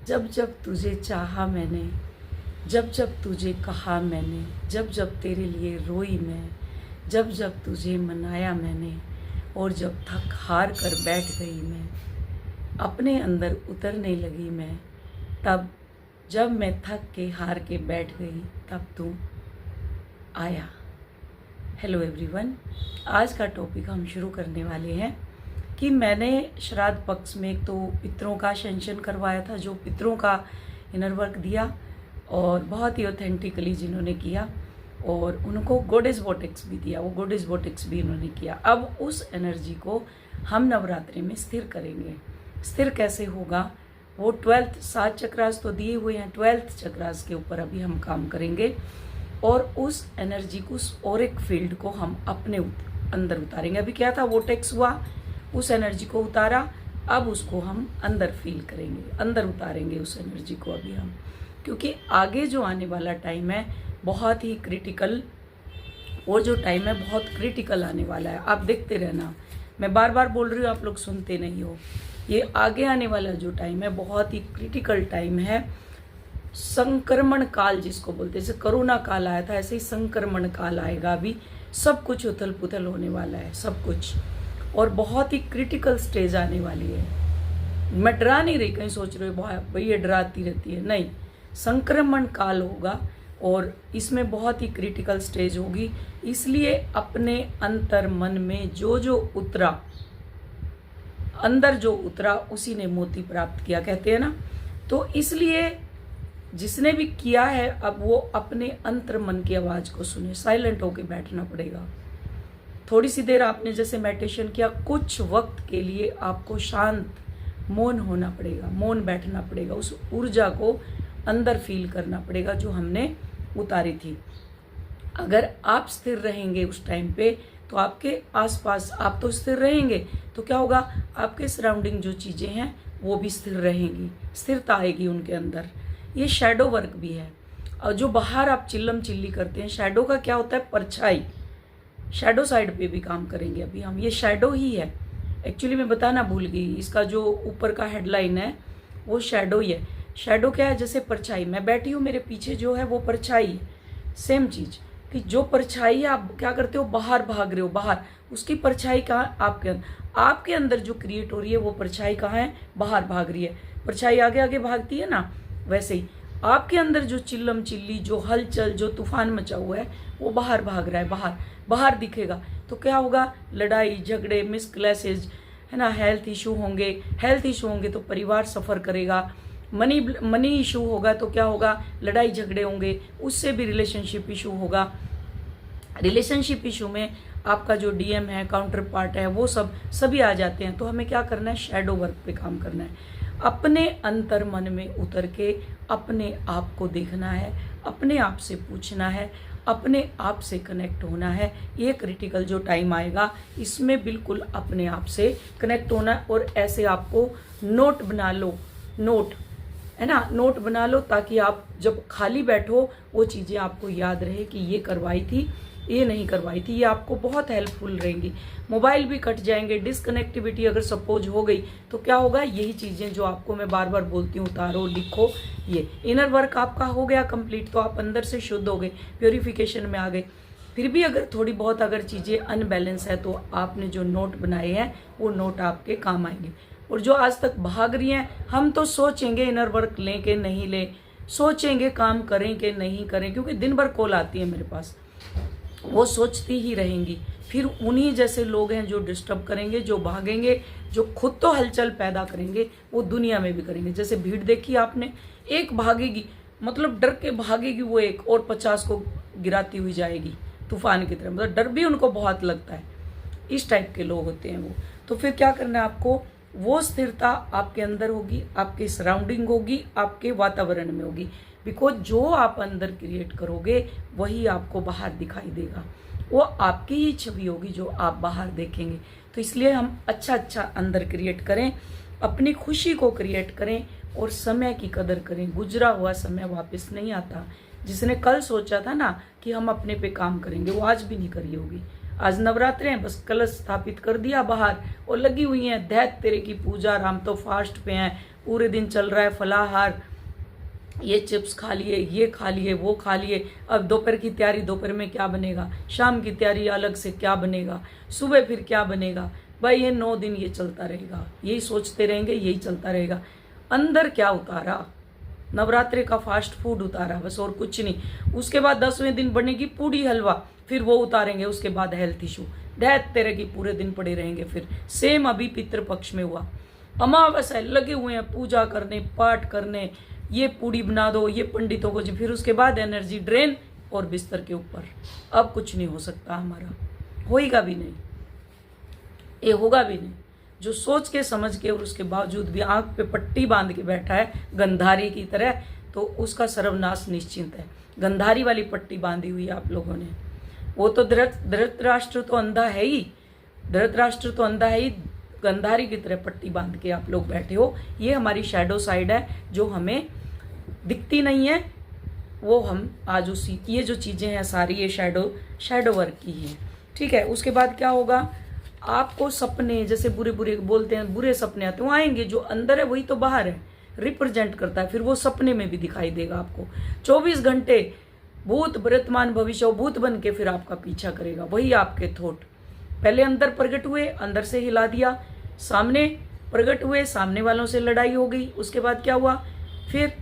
जब जब तुझे चाहा मैंने, जब जब तुझे कहा मैंने, जब जब तेरे लिए रोई मैं, जब जब तुझे मनाया मैंने, और जब थक हार कर बैठ गई मैं, अपने अंदर उतरने लगी मैं, तब जब मैं थक के हार के बैठ गई तब तू आया। हेलो एवरीवन, आज का टॉपिक हम शुरू करने वाले हैं कि मैंने श्राद्ध पक्ष में एक तो पितरों का सेंशन करवाया था, जो पितरों का इनर वर्क दिया और बहुत ही ऑथेंटिकली जिन्होंने किया, और उनको गॉडेस वोटेक्स भी दिया, वो गॉडेस वोटेक्स भी उन्होंने किया। अब उस एनर्जी को हम नवरात्रि में स्थिर करेंगे। स्थिर कैसे होगा? वो 12th 7 चक्रास तो दिए हुए हैं, 12th चक्रास के ऊपर अभी हम काम करेंगे और उस एनर्जी को, उस ऑरिक फील्ड को हम अपने अंदर उतारेंगे। अभी क्या था, वोटेक्स हुआ, उस एनर्जी को उतारा, अब उसको हम अंदर फील करेंगे, अंदर उतारेंगे उस एनर्जी को अभी हम, क्योंकि आगे जो आने वाला टाइम है बहुत ही क्रिटिकल, वो जो टाइम है बहुत क्रिटिकल आने वाला है। आप देखते रहना, मैं बार बार बोल रही हूँ, आप लोग सुनते नहीं हो। ये आगे आने वाला जो टाइम है बहुत ही क्रिटिकल टाइम है। संक्रमण काल जिसको बोलते हैं, जैसे कोरोना काल आया था, ऐसे ही संक्रमण काल आएगा। अभी सब कुछ उथल पुथल होने वाला है, सब कुछ, और बहुत ही क्रिटिकल स्टेज आने वाली है। मैं डरा नहीं रही, कहीं सोच रहे हो भाई ये डराती रहती है, नहीं, संक्रमण काल होगा और इसमें बहुत ही क्रिटिकल स्टेज होगी। इसलिए अपने अंतर मन में जो जो उतरा, अंदर जो उतरा उसी ने मोती प्राप्त किया, कहते हैं ना। तो इसलिए जिसने भी किया है, अब वो अपने अंतर मन की आवाज को सुने, साइलेंट होके बैठना पड़ेगा। थोड़ी सी देर आपने जैसे मेडिटेशन किया, कुछ वक्त के लिए आपको शांत मौन होना पड़ेगा, मौन बैठना पड़ेगा, उस ऊर्जा को अंदर फील करना पड़ेगा जो हमने उतारी थी। अगर आप स्थिर रहेंगे उस टाइम पे, तो आपके आसपास, आप तो स्थिर रहेंगे तो क्या होगा, आपके सराउंडिंग जो चीजें हैं वो भी स्थिर रहेंगी, स्थिरता आएगी उनके अंदर। ये शैडो वर्क भी है। और जो बाहर आप चिल्लम चिल्ली करते हैं, शैडो का क्या होता है, परछाई, शैडो साइड पे भी काम करेंगे अभी हम। ये शैडो ही है, एक्चुअली मैं बताना भूल गई, इसका जो ऊपर का हेडलाइन है वो शैडो ही है। शैडो क्या है, जैसे परछाई, मैं बैठी हूँ, मेरे पीछे जो है वो परछाई है। सेम चीज कि जो परछाई है, आप क्या करते हो, बाहर भाग रहे हो, बाहर, उसकी परछाई कहाँ, आपके अंदर, आपके अंदर जो क्रिएट हो रही है वो परछाई कहाँ है, बाहर भाग रही है। परछाई आगे आगे भागती है ना, वैसे ही आपके अंदर जो चिल्लम चिल्ली, जो हलचल, जो तूफान मचा हुआ है वो बाहर भाग रहा है, बाहर बाहर दिखेगा। तो क्या होगा, लड़ाई झगड़े, मिसक्लैसेज, है ना, हेल्थ इशू होंगे। हेल्थ इशू होंगे तो परिवार सफ़र करेगा। मनी इशू होगा तो क्या होगा, लड़ाई झगड़े होंगे, उससे भी रिलेशनशिप इशू होगा। रिलेशनशिप इशू में आपका जो डीएम है, काउंटर पार्ट है, वो सभी आ जाते हैं। तो हमें क्या करना है, शैडो वर्क पे काम करना है। अपने अंतर मन में उतर के अपने आप को देखना है, अपने आप से पूछना है, अपने आप से कनेक्ट होना है। ये क्रिटिकल जो टाइम आएगा, इसमें बिल्कुल अपने आप से कनेक्ट होना है। और ऐसे आपको नोट बना लो, नोट, है ना, नोट बना लो, ताकि आप जब खाली बैठो वो चीज़ें आपको याद रहे कि ये करवाई थी, ये नहीं करवाई थी। ये आपको बहुत हेल्पफुल रहेंगी। मोबाइल भी कट जाएंगे, डिसकनेक्टिविटी अगर सपोज हो गई तो क्या होगा, यही चीज़ें जो आपको मैं बार बार बोलती हूँ, उतारो, लिखो। ये इनर वर्क आपका हो गया कंप्लीट, तो आप अंदर से शुद्ध हो गए, प्योरिफिकेशन में आ गए। फिर भी अगर थोड़ी बहुत अगर चीज़ें अनबैलेंस है तो आपने जो नोट बनाए हैं वो नोट आपके काम आएंगे। और जो आज तक भाग रही हैं, हम तो सोचेंगे इनर वर्क लें कि नहीं लें, सोचेंगे काम करें कि नहीं करें, क्योंकि दिन भर कॉल आती है मेरे पास, वो सोचती ही रहेंगी। फिर उन्हीं जैसे लोग हैं जो डिस्टर्ब करेंगे, जो भागेंगे, जो खुद तो हलचल पैदा करेंगे, वो दुनिया में भी करेंगे। जैसे भीड़ देखी आपने, एक भागेगी, मतलब डर के भागेगी वो एक, और 50 को गिराती हुई जाएगी तूफान की तरह, मतलब डर भी उनको बहुत लगता है। इस टाइप के लोग होते हैं वो। तो फिर क्या करना है आपको, वो स्थिरता आपके अंदर होगी, आपके सराउंडिंग होगी, आपके वातावरण में होगी। बिकॉज जो आप अंदर क्रिएट करोगे वही आपको बाहर दिखाई देगा, वो आपकी ही छवि होगी जो आप बाहर देखेंगे। तो इसलिए हम अच्छा अंदर क्रिएट करें, अपनी खुशी को क्रिएट करें और समय की कदर करें। गुजरा हुआ समय वापस नहीं आता। जिसने कल सोचा था ना कि हम अपने पे काम करेंगे, वो आज भी नहीं करी होगी। आज नवरात्रे हैं, बस कलश स्थापित कर दिया बाहर और लगी हुई हैं दैत तेरे की पूजा, राम तो फास्ट पे हैं, पूरे दिन चल रहा है फलाहार, ये चिप्स खा लिए, ये खा लिए, वो खा लिए, अब दोपहर की तैयारी, दोपहर में क्या बनेगा, शाम की तैयारी अलग से क्या बनेगा, सुबह फिर क्या बनेगा। भाई ये 9 दिन ये चलता रहेगा, यही सोचते रहेंगे, यही चलता रहेगा। अंदर क्या उतारा, नवरात्रि का फास्ट फूड उतारा बस, और कुछ नहीं। उसके बाद 10वें दिन बनेगी पूड़ी हलवा, फिर वो उतारेंगे। उसके बाद हेल्थ इशू, देखते रहेगी, पूरे दिन पड़े रहेंगे। फिर सेम अभी पितृपक्ष में हुआ, अमावस्या लगे हुए हैं पूजा करने, पाठ करने, ये पूड़ी बना दो, ये पंडितों को जी। फिर उसके बाद एनर्जी ड्रेन और बिस्तर के ऊपर। अब कुछ नहीं हो सकता हमारा, होएगा भी नहीं, ये होगा भी नहीं। जो सोच के समझ के और उसके बावजूद भी आंख पे पट्टी बांध के बैठा है गंधारी की तरह, तो उसका सर्वनाश निश्चिंत है। गंधारी वाली पट्टी बांधी हुई है आप लोगों ने। वो तो धृतराष्ट्र तो अंधा है ही, धृतराष्ट्र तो अंधा है ही, गंधारी की तरह पट्टी बांध के आप लोग बैठे हो। ये हमारी शैडो साइड है जो हमें दिखती नहीं है, वो हम आज उसी, ये जो चीजें हैं सारी ये शैडो वर्क की है। ठीक है, उसके बाद क्या होगा, आपको सपने जैसे बुरे बुरे बोलते हैं, बुरे सपने आते हैं, वो आएंगे। जो अंदर है वही तो बाहर है, रिप्रेजेंट करता है, फिर वो सपने में भी दिखाई देगा आपको। 24 घंटे भूत वर्तमान भविष्य भूत बन के फिर आपका पीछा करेगा। वही आपके थॉट पहले अंदर प्रकट हुए, अंदर से हिला दिया, सामने प्रकट हुए, सामने वालों से लड़ाई हो गई। उसके बाद क्या हुआ, फिर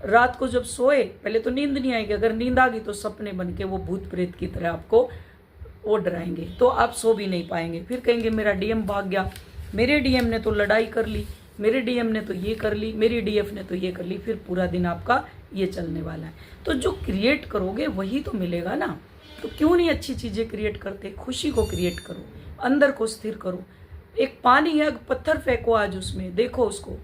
रात को जब सोए, पहले तो नींद नहीं आएगी, अगर नींद आ गई तो सपने बन के वो भूत प्रेत की तरह आपको वो डराएंगे, तो आप सो भी नहीं पाएंगे। फिर कहेंगे मेरा डीएम भाग गया, मेरे डीएम ने तो लड़ाई कर ली, मेरे डीएम ने तो ये कर ली, मेरी डीएफ ने तो ये कर ली। फिर पूरा दिन आपका ये चलने वाला है। तो जो क्रिएट करोगे वही तो मिलेगा ना। तो क्यों नहीं अच्छी चीजें क्रिएट करते, खुशी को क्रिएट करो, अंदर को स्थिर करो। एक पानी है, पत्थर फेंको आज उसमें, देखो उसको,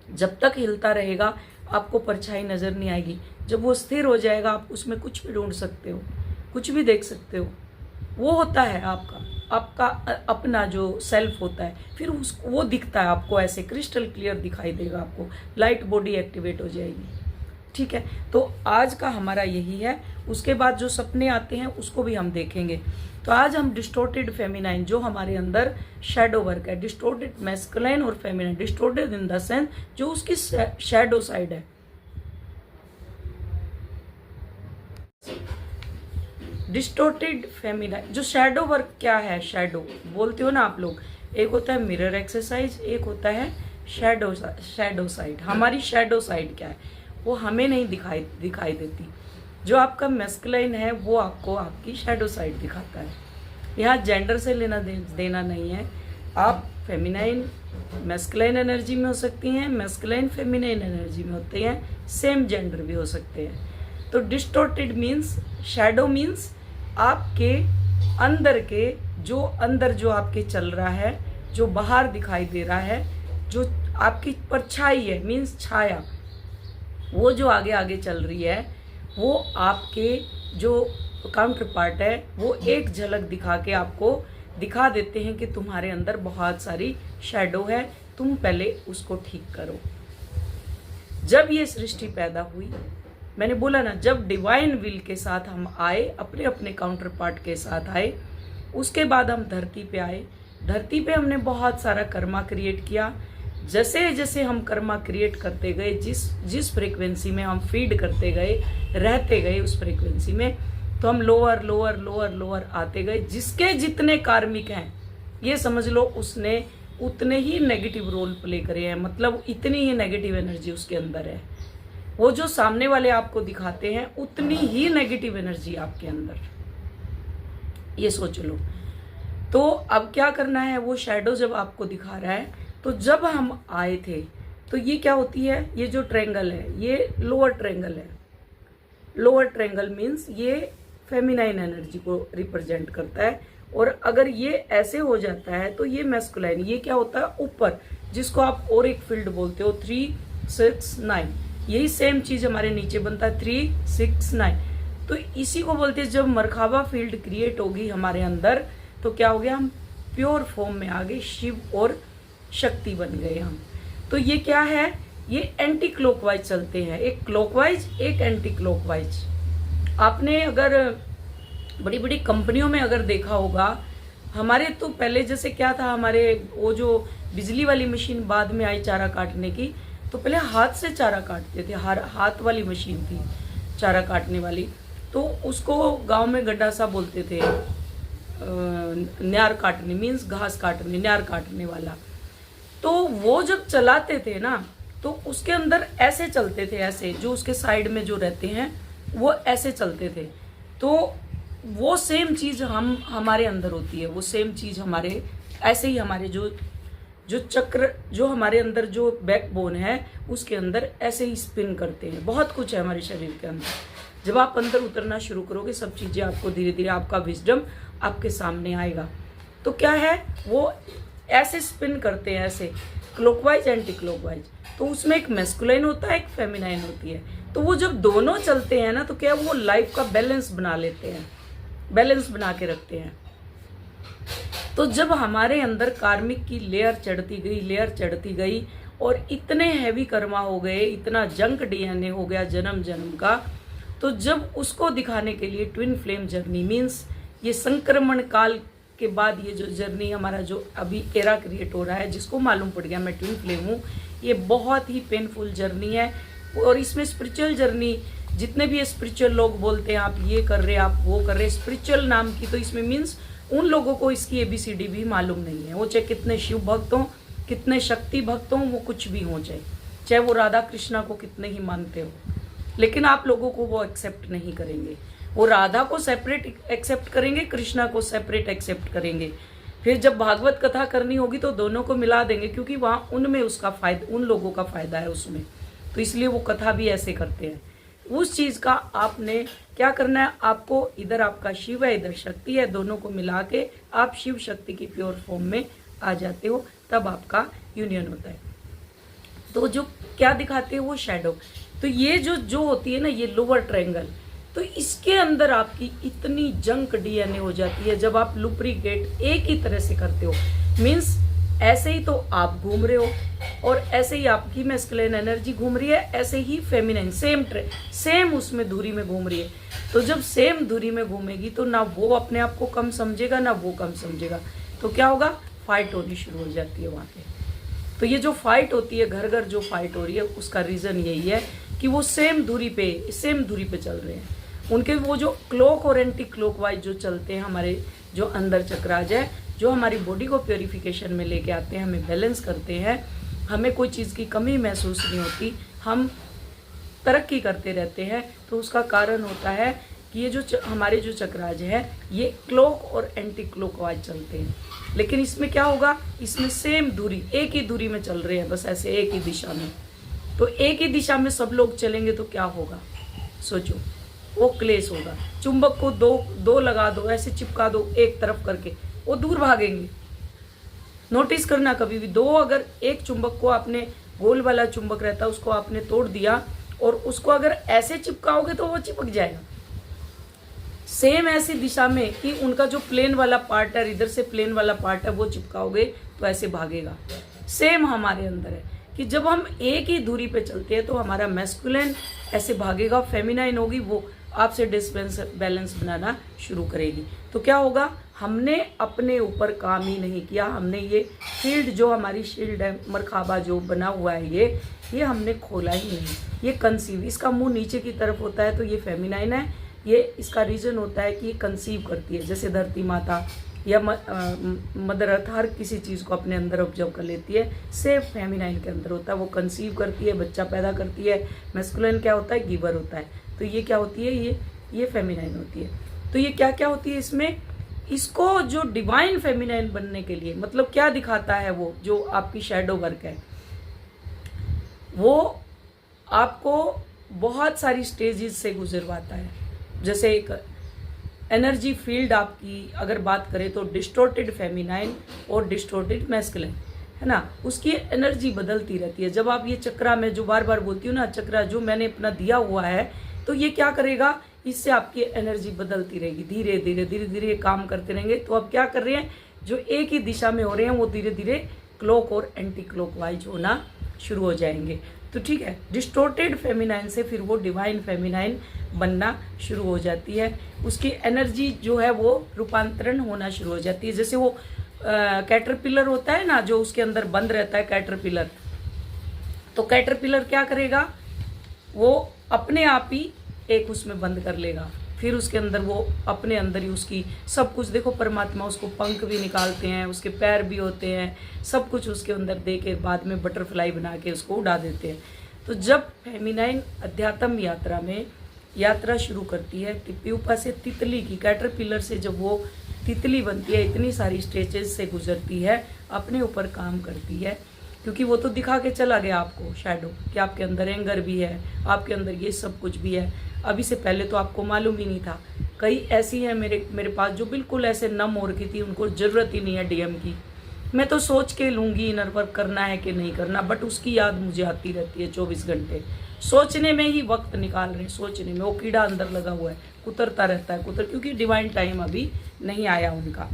जब तक हिलता रहेगा आपको परछाई नजर नहीं आएगी। जब वो स्थिर हो जाएगा आप उसमें कुछ भी ढूंढ सकते हो, कुछ भी देख सकते हो। वो होता है आपका अपना जो सेल्फ होता है, फिर वो दिखता है आपको, ऐसे क्रिस्टल क्लियर दिखाई देगा आपको, लाइट बॉडी एक्टिवेट हो जाएगी। ठीक है, तो आज का हमारा यही है। उसके बाद जो सपने आते हैं उसको भी हम देखेंगे। तो आज हम डिस्टोर्टेड फेमिनाइन, जो हमारे अंदर शैडो वर्क है, डिस्टोर्टेड मैस्कुलाइन और feminine, distorted in the sense जो उसकी शैडो साइड है। डिस्टोर्टेड फेमिनाइन, जो शैडो वर्क क्या है, शैडो बोलते हो ना आप लोग, एक होता है मिरर एक्सरसाइज, एक होता है शैडो साइड। हमारी शैडो साइड क्या है, वो हमें नहीं दिखाई देती। जो आपका मैस्कुलाइन है वो आपको आपकी शैडो साइड दिखाता है। यहाँ जेंडर से लेना देना नहीं है। आप फेमिनाइन मैस्कुलाइन एनर्जी में हो सकती हैं, मैस्कुलाइन फेमिनाइन एनर्जी में होते हैं, सेम जेंडर भी हो सकते हैं। तो डिस्टोर्टेड मीन्स, शैडो मीन्स आपके अंदर के, जो अंदर जो आपके चल रहा है, जो बाहर दिखाई दे रहा है, जो आपकी परछाई है मीन्स छाया, वो जो आगे आगे चल रही है, वो आपके जो काउंटर पार्ट है वो एक झलक दिखा के आपको दिखा देते हैं कि तुम्हारे अंदर बहुत सारी शैडो है, तुम पहले उसको ठीक करो। जब ये सृष्टि पैदा हुई, मैंने बोला ना, जब डिवाइन विल के साथ हम आए, अपने अपने काउंटर पार्ट के साथ आए, उसके बाद हम धरती पे आए। धरती पे हमने बहुत सारा कर्मा क्रिएट किया। जैसे जैसे हम कर्मा क्रिएट करते गए, जिस फ्रीक्वेंसी में हम फीड करते गए, रहते गए उस फ्रीक्वेंसी में, तो हम लोअर लोअर लोअर लोअर आते गए। जिसके जितने कार्मिक हैं, ये समझ लो उसने उतने ही नेगेटिव रोल प्ले करे हैं, मतलब इतनी ही नेगेटिव एनर्जी उसके अंदर है। वो जो सामने वाले आपको दिखाते हैं उतनी ही नेगेटिव एनर्जी आपके अंदर, ये सोच लो। तो अब क्या करना है, वो शैडो जब आपको दिखा रहा है, तो जब हम आए थे तो ये क्या होती है, ये जो ट्रायंगल है ये लोअर ट्रायंगल है। लोअर ट्रायंगल मीन्स ये फेमिनाइन एनर्जी को रिप्रेजेंट करता है, और अगर ये ऐसे हो जाता है तो ये मैस्कुलाइन, ये क्या होता है ऊपर, जिसको आप ऑरिक फील्ड बोलते हो, 3, 6, 9, यही सेम चीज हमारे नीचे बनता है 3, 6, 9। तो इसी को बोलते हैं, जब मरखाबा फील्ड क्रिएट होगी हमारे अंदर, तो क्या हो गया, हम प्योर फॉर्म में आ गए, शिव और शक्ति बन गए हम। तो ये क्या है, ये एंटी क्लॉकवाइज चलते हैं, एक क्लॉकवाइज एक एंटी क्लॉकवाइज। आपने अगर बड़ी बड़ी कंपनियों में अगर देखा होगा, हमारे तो पहले जैसे क्या था, हमारे वो जो बिजली वाली मशीन बाद में आई चारा काटने की, तो पहले हाथ से चारा काटते थे, हाथ वाली मशीन थी चारा काटने वाली, तो उसको गांव में गड्ढासा बोलते थे। न्यार काटने मीन्स घास काटने, न्यार काटने वाला। तो वो जब चलाते थे ना, तो उसके अंदर ऐसे चलते थे, ऐसे जो उसके साइड में जो रहते हैं वो ऐसे चलते थे। तो वो सेम चीज़ हमारे अंदर होती है, वो सेम चीज़ हमारे ऐसे ही हमारे जो जो चक्र जो हमारे अंदर जो बैकबोन है उसके अंदर ऐसे ही स्पिन करते हैं। बहुत कुछ है हमारे शरीर के अंदर। जब आप अंदर उतरना शुरू करोगे, सब चीज़ें आपको धीरे धीरे, आपका विजडम आपके सामने आएगा। तो क्या है, वो ऐसे स्पिन करते हैं, ऐसे क्लॉकवाइज एंटी क्लॉकवाइज। तो उसमें एक मैस्कुलाइन होता है, एक फेमिनाइन होती है। तो वो जब दोनों चलते हैं ना, तो क्या वो लाइफ का बैलेंस बना लेते हैं, बैलेंस बना के रखते हैं। तो जब हमारे अंदर कार्मिक की लेयर चढ़ती गई और इतने हैवी कर्मा हो गए, इतना जंक डीएनए हो गया जन्म जन्म का, तो जब उसको दिखाने के लिए ट्विन फ्लेम जर्नी मीन्स ये संक्रमण काल के बाद ये जो जर्नी हमारा जो अभी एरा क्रिएट हो रहा है, जिसको मालूम पड़ गया मैं ट्विन फ्लेम हूँ, ये बहुत ही पेनफुल जर्नी है। और इसमें स्पिरिचुअल जर्नी, जितने भी स्पिरिचुअल लोग बोलते हैं आप ये कर रहे, आप वो कर रहे, स्पिरिचुअल नाम की, तो इसमें मीन्स उन लोगों को इसकी ABCD भी मालूम नहीं है। वो चाहे कितने शिव भक्त हों, कितने शक्ति भक्त हों, वो कुछ भी हों, चाहे वो राधा कृष्णा को कितने ही मानते हो, लेकिन आप लोगों को वो एक्सेप्ट नहीं करेंगे। वो राधा को सेपरेट एक्सेप्ट करेंगे, कृष्णा को सेपरेट एक्सेप्ट करेंगे। फिर जब भागवत कथा करनी होगी तो दोनों को मिला देंगे, क्योंकि वहाँ उनमें उसका फायदा, उन लोगों का फायदा है उसमें, तो इसलिए वो कथा भी ऐसे करते हैं। उस चीज़ का आपने क्या करना है, आपको इधर आपका शिव है, इधर शक्ति है, दोनों को मिला के आप शिव शक्ति की प्योर फॉर्म में आ जाते हो, तब आपका यूनियन होता है। तो जो क्या दिखाते हैं वो शैडो। तो ये जो होती है ना, ये लोअर ट्रायंगल, तो इसके अंदर आपकी इतनी जंक डीएनए हो जाती है। जब आप लुब्रिकेट एक ही तरह से करते हो, मीन्स ऐसे ही तो आप घूम रहे हो और ऐसे ही आपकी मैस्कुलिन एनर्जी घूम रही है, ऐसे ही फेमिनाइन सेम उसमें धुरी में घूम रही है। तो जब सेम धुरी में घूमेगी तो ना वो अपने आप को कम समझेगा, ना वो कम समझेगा। तो क्या होगा, फाइट होनी शुरू हो जाती है वहाँ पे। तो ये जो फाइट होती है, घर घर जो फाइट हो रही है, उसका रीज़न यही है कि वो सेम धुरी पे चल रहे हैं। उनके वो जो क्लॉक और एंटी क्लॉकवाइज जो चलते हैं, हमारे जो अंदर चक्राज है, जो हमारी बॉडी को प्योरिफिकेशन में लेके आते हैं, हमें बैलेंस करते हैं, हमें कोई चीज़ की कमी महसूस नहीं होती, हम तरक्की करते रहते हैं। तो उसका कारण होता है कि ये जो हमारे जो चक्राज है, ये क्लॉक और एंटी क्लॉकवाइज चलते हैं। लेकिन इसमें क्या होगा, इसमें सेम धुरी, एक ही धुरी में चल रहे हैं, बस ऐसे एक ही दिशा में। तो एक ही दिशा में सब लोग चलेंगे तो क्या होगा, सोचो, वो क्लेश होगा। चुंबक को दो लगा दो, ऐसे चिपका दो एक तरफ करके, वो दूर भागेंगे। नोटिस करना कभी भी, दो अगर एक चुंबक को आपने, गोल वाला चुंबक रहता है, उसको आपने तोड़ दिया और उसको अगर ऐसे चिपकाओगे तो वो चिपक जाएगा। सेम ऐसी दिशा में कि उनका जो प्लेन वाला पार्ट है, इधर से प्लेन वाला पार्ट है, वो चिपकाओगे तो ऐसे भागेगा। सेम हमारे अंदर है कि जब हम एक ही दूरी पे चलते हैं तो हमारा मैस्कुलिन ऐसे भागेगा, फेमिनाइन होगी, वो आपसे डिसबैलेंस बनाना शुरू करेगी। तो क्या होगा, हमने अपने ऊपर काम ही नहीं किया। हमने ये फील्ड जो हमारी शील्ड है, मरखाबा जो बना हुआ है, ये हमने खोला ही नहीं। ये कंसीव, इसका मुंह नीचे की तरफ होता है तो ये फेमिनाइन है। ये इसका रीजन होता है कि ये कंसीव करती है, जैसे धरती माता या मदर अर्थ हर किसी चीज़ को अपने अंदर ऑब्जर्व कर लेती है। सेम फेमिनाइन के अंदर होता है, वो कंसीव करती है, बच्चा पैदा करती है। मैस्कुलिन क्या होता है, गिवर होता है। तो ये क्या होती है, ये फेमिनाइन होती है। तो ये क्या क्या होती है इसमें, इसको जो डिवाइन फेमिनाइन बनने के लिए, मतलब क्या दिखाता है, वो जो आपकी शैडो वर्क है, वो आपको बहुत सारी स्टेजेस से गुजरवाता है। जैसे एक एनर्जी फील्ड आपकी अगर बात करें तो डिस्टोर्टेड फेमिनाइन और डिस्टोर्टेड मैस्कुलिन है ना, उसकी एनर्जी बदलती रहती है। जब आप ये चक्रा में जो बार बार बोलती हूँ ना, चक्रा जो मैंने अपना दिया हुआ है, तो ये क्या करेगा, इससे आपकी एनर्जी बदलती रहेगी, धीरे धीरे काम करते रहेंगे। तो अब क्या कर रहे हैं, जो एक ही दिशा में हो रहे हैं वो धीरे धीरे क्लॉक और एंटी क्लॉकवाइज होना शुरू हो जाएंगे। तो ठीक है, डिस्टोर्टेड फेमिनाइन से फिर वो डिवाइन फेमिनाइन बनना शुरू हो जाती है। उसकी एनर्जी जो है वो रूपांतरण होना शुरू हो जाती है। जैसे वो कैटरपिलर होता है ना, जो उसके अंदर बंद रहता है कैटरपिलर, तो कैटरपिलर क्या करेगा, वो अपने आप ही एक उसमें बंद कर लेगा, फिर उसके अंदर वो अपने अंदर ही उसकी सब कुछ, देखो परमात्मा उसको पंख भी निकालते हैं, उसके पैर भी होते हैं, सब कुछ उसके अंदर दे के बाद में बटरफ्लाई बना के उसको उड़ा देते हैं। तो जब फेमिनाइन अध्यात्म यात्रा में यात्रा शुरू करती है, प्यूपा से तितली की, कैटरपिलर से जब वो तितली बनती है, इतनी सारी स्टेजेस से गुजरती है, अपने ऊपर काम करती है, क्योंकि वो तो दिखा के चला गया आपको शैडो कि आपके अंदर एंगर भी है, आपके अंदर ये सब कुछ भी है। अभी से पहले तो आपको मालूम ही नहीं था। कई ऐसी हैं मेरे पास जो बिल्कुल ऐसे नम हो रखी थी, उनको ज़रूरत ही नहीं है डीएम की। मैं तो सोच के लूँगी इनर वर्क करना है कि नहीं करना, बट उसकी याद मुझे आती रहती है 24 घंटे। सोचने में ही वक्त निकाल रहे हैं, सोचने में वो कीड़ा अंदर लगा हुआ है, कुतरता रहता है क्योंकि डिवाइन टाइम अभी नहीं आया उनका।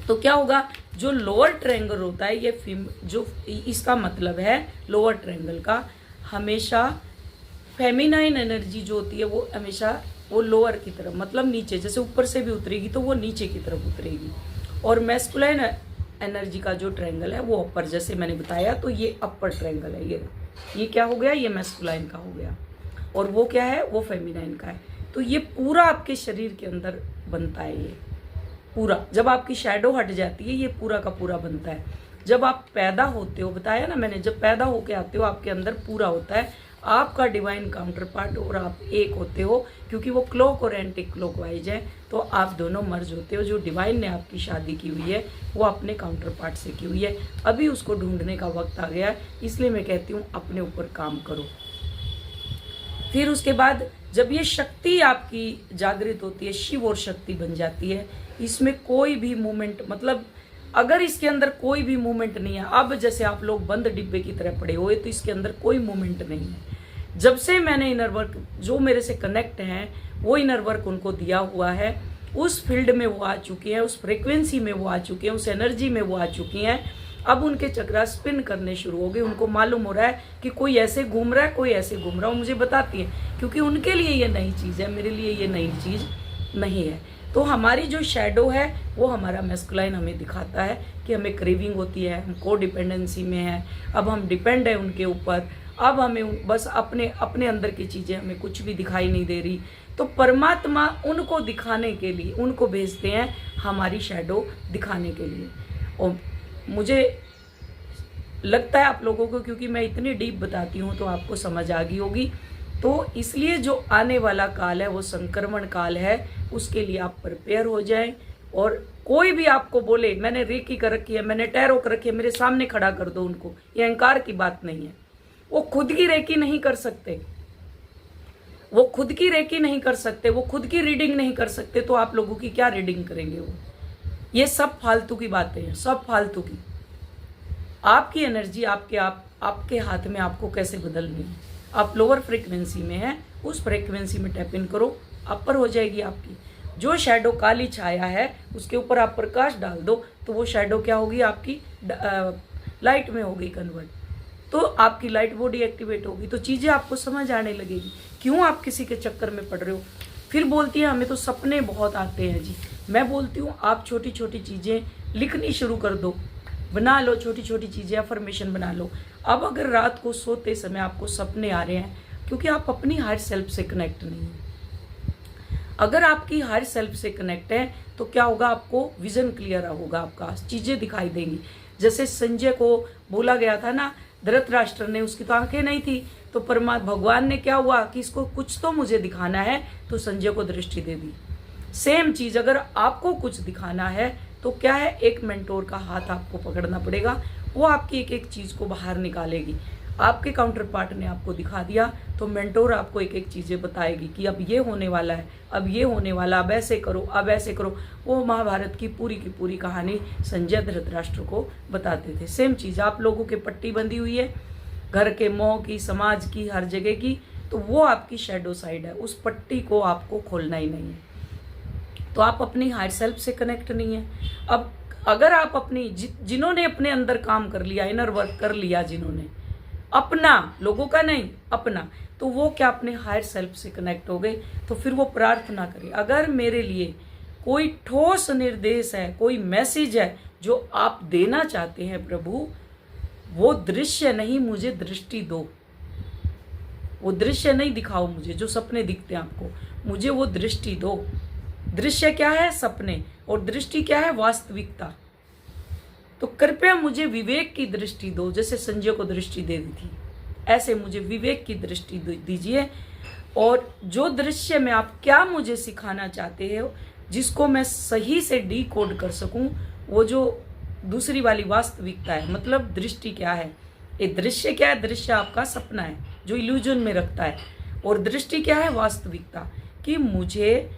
तो क्या होगा, जो लोअर ट्रायंगल होता है, ये जो इसका मतलब है लोअर ट्रायंगल का, हमेशा फेमिनाइन एनर्जी जो होती है वो हमेशा वो लोअर की तरफ, मतलब नीचे, जैसे ऊपर से भी उतरेगी तो वो नीचे की तरफ उतरेगी। और मैस्कुलाइन एनर्जी का जो ट्रायंगल है वो अपर, जैसे मैंने बताया, तो ये अपर ट्रायंगल है। ये क्या हो गया, ये मैस्कुलाइन का हो गया, और वो क्या है, वो फेमिनाइन का है। तो ये पूरा आपके शरीर के अंदर बनता है, ये पूरा। जब आपकी शैडो हट जाती है, ये पूरा का पूरा बनता है। जब आप पैदा होते हो, बताया ना मैंने, जब पैदा होके आते हो आपके अंदर पूरा होता है आपका डिवाइन काउंटर पार्ट, और आप एक होते हो, क्योंकि वो क्लॉक और एंटी क्लॉक वाइज है, तो आप दोनों मर्ज होते हो। जो डिवाइन ने आपकी शादी की हुई है वो अपने काउंटर पार्ट से की हुई है। अभी उसको ढूंढने का वक्त आ गया है, इसलिए मैं कहती हूँ अपने ऊपर काम करो। फिर उसके बाद जब ये शक्ति आपकी जागृत होती है, शिव और शक्ति बन जाती है, इसमें कोई भी मूवमेंट, मतलब अगर इसके अंदर कोई भी मूवमेंट नहीं है, अब जैसे आप लोग बंद डिब्बे की तरह पड़े हुए, तो इसके अंदर कोई मूवमेंट नहीं है। जब से मैंने इनर वर्क, जो मेरे से कनेक्ट हैं, वो इनर वर्क उनको दिया हुआ है, उस फील्ड में वो आ चुके हैं, उस फ्रीक्वेंसी में वो आ चुके हैं, उस एनर्जी में वो आ चुकी हैं। अब उनके चक्रा स्पिन करने शुरू हो गए। उनको मालूम हो रहा है कि कोई ऐसे घूम रहा है, कोई ऐसे घूम रहा है, मुझे बताती है, क्योंकि उनके लिए ये नई चीज़ है, मेरे लिए ये नई चीज़ नहीं है। तो हमारी जो शैडो है वो हमारा मैस्कुलाइन हमें दिखाता है कि हमें क्रेविंग होती है, हम को डिपेंडेंसी में है, अब हम डिपेंड है उनके ऊपर, अब हमें बस अपने अंदर की चीज़ें, हमें कुछ भी दिखाई नहीं दे रही। तो परमात्मा उनको दिखाने के लिए उनको भेजते हैं, हमारी शैडो दिखाने के लिए। और मुझे लगता है आप लोगों को, क्योंकि मैं इतनी डीप बताती हूँ तो आपको समझ आ गई होगी। तो इसलिए जो आने वाला काल है वो संक्रमण काल है, उसके लिए आप प्रिपेयर हो जाएं। और कोई भी आपको बोले मैंने रेकी कर रखी है, मैंने टैरो कर रखी है, मेरे सामने खड़ा कर दो उनको, ये अहंकार की बात नहीं है। वो खुद की रेकी नहीं कर सकते, वो खुद की रेकी नहीं कर सकते, वो खुद की रीडिंग नहीं कर सकते, तो आप लोगों की क्या रीडिंग करेंगे वो? ये सब फालतू की बातें हैं, सब फालतू की। आपकी एनर्जी आपके हाथ में, आपको कैसे बदलनी है। आप लोअर फ्रीक्वेंसी में हैं, उस फ्रीक्वेंसी में टैप इन करो, अपर हो जाएगी आपकी। जो शैडो काली छाया है उसके ऊपर आप प्रकाश डाल दो, तो वो शैडो क्या होगी, आपकी लाइट में होगी कन्वर्ट, तो आपकी लाइट बॉडी एक्टिवेट होगी। तो चीज़ें आपको समझ आने लगेगी, क्यों आप किसी के चक्कर में पड़ रहे हो। फिर बोलती है हमें तो सपने बहुत आते हैं जी। मैं बोलती हूँ आप छोटी छोटी चीज़ें लिखनी शुरू कर दो, बना लो, छोटी छोटी चीज़ें अफर्मेशन बना लो। अब अगर रात को सोते समय आपको सपने आ रहे हैं, क्योंकि आप अपनी हायर सेल्फ से कनेक्ट नहीं है। अगर आपकी हायर सेल्फ से कनेक्ट है तो क्या होगा, आपको विजन क्लियर होगा, आपका चीज़ें दिखाई देंगी। जैसे संजय को बोला गया था ना, धृतराष्ट्र ने, उसकी तो आंखें नहीं थी, तो भगवान ने क्या हुआ कि इसको कुछ तो मुझे दिखाना है, तो संजय को दृष्टि दे दी। सेम चीज़ अगर आपको कुछ दिखाना है तो क्या है, एक मेंटोर का हाथ आपको पकड़ना पड़ेगा, वो आपकी एक एक चीज़ को बाहर निकालेगी। आपके काउंटर पार्ट ने आपको दिखा दिया तो मेंटोर आपको एक एक चीज़ें बताएगी कि अब ये होने वाला है, अब ये होने वाला, अब ऐसे करो, अब ऐसे करो। वो महाभारत की पूरी कहानी संजय धृतराष्ट्र को बताते थे। सेम चीज़ आप लोगों के पट्टी बंधी हुई है, घर के, मोह की, समाज की, हर जगह की, तो वो आपकी शैडो साइड है, उस पट्टी को आपको खोलना ही नहीं है। तो आप अपनी हायर सेल्फ से कनेक्ट नहीं है। अब अगर आप अपनी जिन्होंने अपने अंदर काम कर लिया, इनर वर्क कर लिया, जिन्होंने अपना, लोगों का नहीं, अपना, तो वो क्या अपने हायर सेल्फ से कनेक्ट हो गए। तो फिर वो प्रार्थना करें, अगर मेरे लिए कोई ठोस निर्देश है, कोई मैसेज है जो आप देना चाहते हैं प्रभु, वो दृश्य नहीं, मुझे दृष्टि दो। वो दृश्य नहीं दिखाओ मुझे जो सपने दिखते हैं आपको, मुझे वो दृष्टि दो। दृश्य क्या है? सपने। और दृष्टि क्या है? वास्तविकता। तो कृपया मुझे विवेक की दृष्टि दो, जैसे संजय को दृष्टि दे दी थी, ऐसे मुझे विवेक की दृष्टि दीजिए। और जो दृश्य में आप क्या मुझे सिखाना चाहते हो, जिसको मैं सही से डिकोड कर सकूं, वो जो दूसरी वाली वास्तविकता है, मतलब दृष्टि क्या है, ये दृश्य क्या है? दृश्य आपका सपना है जो इल्यूजन में रखता है। और दृष्टि क्या है? वास्तविकता। कि मुझे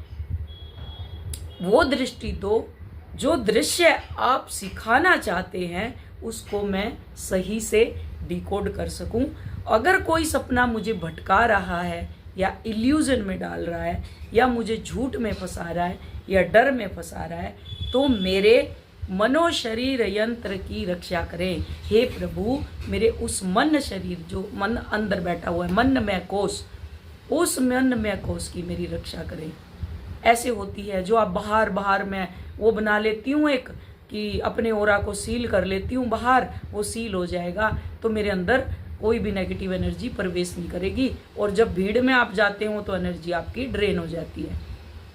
वो दृष्टि दो, जो दृश्य आप सिखाना चाहते हैं उसको मैं सही से डिकोड कर सकूं। अगर कोई सपना मुझे भटका रहा है या इल्यूजन में डाल रहा है या मुझे झूठ में फंसा रहा है या डर में फंसा रहा है, तो मेरे मनो शरीर यंत्र की रक्षा करें। हे प्रभु, मेरे उस मन शरीर, जो मन अंदर बैठा हुआ है, मनमय कोष, उस मनमय कोष की मेरी रक्षा करें। ऐसे होती है जो आप बाहर बाहर में वो बना लेती हूँ एक, कि अपने ओरा को सील कर लेती हूँ बाहर, वो सील हो जाएगा तो मेरे अंदर कोई भी नेगेटिव एनर्जी प्रवेश नहीं करेगी। और जब भीड़ में आप जाते हो तो एनर्जी आपकी ड्रेन हो जाती है।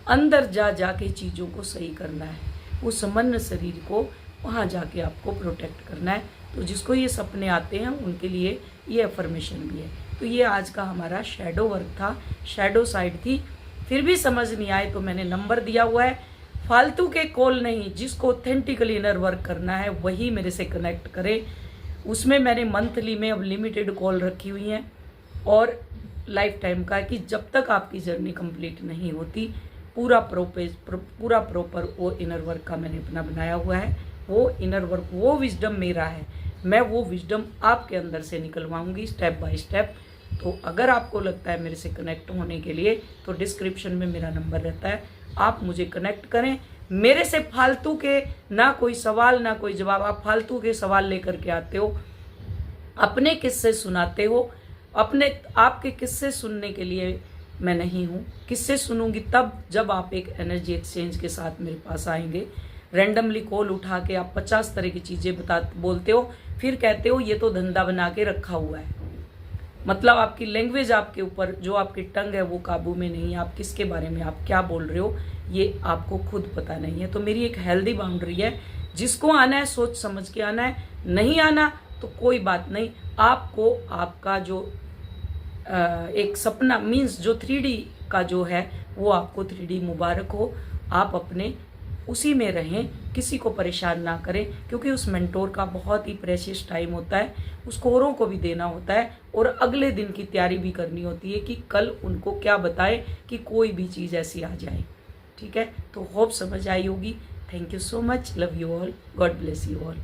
अंदर जा के चीज़ों को सही करना है, उस मन शरीर को वहाँ जाके आपको प्रोटेक्ट करना है। तो जिसको ये सपने आते हैं उनके लिए ये अफर्मेशन भी है। तो ये आज का हमारा शैडो वर्क था, शैडो साइड थी। फिर भी समझ नहीं आए तो मैंने नंबर दिया हुआ है, फालतू के कॉल नहीं, जिसको ऑथेंटिकली इनर वर्क करना है वही मेरे से कनेक्ट करें। उसमें मैंने मंथली में अब लिमिटेड कॉल रखी हुई हैं और लाइफ टाइम का, कि जब तक आपकी जर्नी कंप्लीट नहीं होती पूरा प्रॉपर वो इनर वर्क का मैंने अपना बनाया हुआ है। वो इनर वर्क, वो विजडम मेरा है, मैं वो विजडम आपके अंदर से निकलवाऊंगी स्टेप बाय स्टेप। तो अगर आपको लगता है मेरे से कनेक्ट होने के लिए तो डिस्क्रिप्शन में मेरा नंबर रहता है, आप मुझे कनेक्ट करें। मेरे से फालतू के ना कोई सवाल ना कोई जवाब, आप फालतू के सवाल लेकर के आते हो, अपने किस्से सुनाते हो। अपने आपके किस्से सुनने के लिए मैं नहीं हूँ। किस्से सुनूंगी तब जब आप एक एनर्जी एक्सचेंज के साथ मेरे पास आएंगे। रैंडमली कॉल उठा के आप 50 तरह की चीज़ें बोलते हो, फिर कहते हो ये तो धंधा बना के रखा हुआ है। मतलब आपकी लैंग्वेज आपके ऊपर, जो आपकी टंग है वो काबू में नहीं है। आप किसके बारे में आप क्या बोल रहे हो ये आपको खुद पता नहीं है। तो मेरी एक हेल्दी बाउंड्री है, जिसको आना है सोच समझ के आना है, नहीं आना तो कोई बात नहीं। आपको आपका जो एक सपना मीन्स जो 3D का जो है वो आपको 3D मुबारक हो। आप अपने उसी में रहें, किसी को परेशान ना करें, क्योंकि उस मेंटोर का बहुत ही प्रेशियस टाइम होता है, उसको औरों को भी देना होता है और अगले दिन की तैयारी भी करनी होती है कि कल उनको क्या बताए कि कोई भी चीज़ ऐसी आ जाए। ठीक है, तो होप समझ आई होगी। Thank you so much, love you all, God bless you all.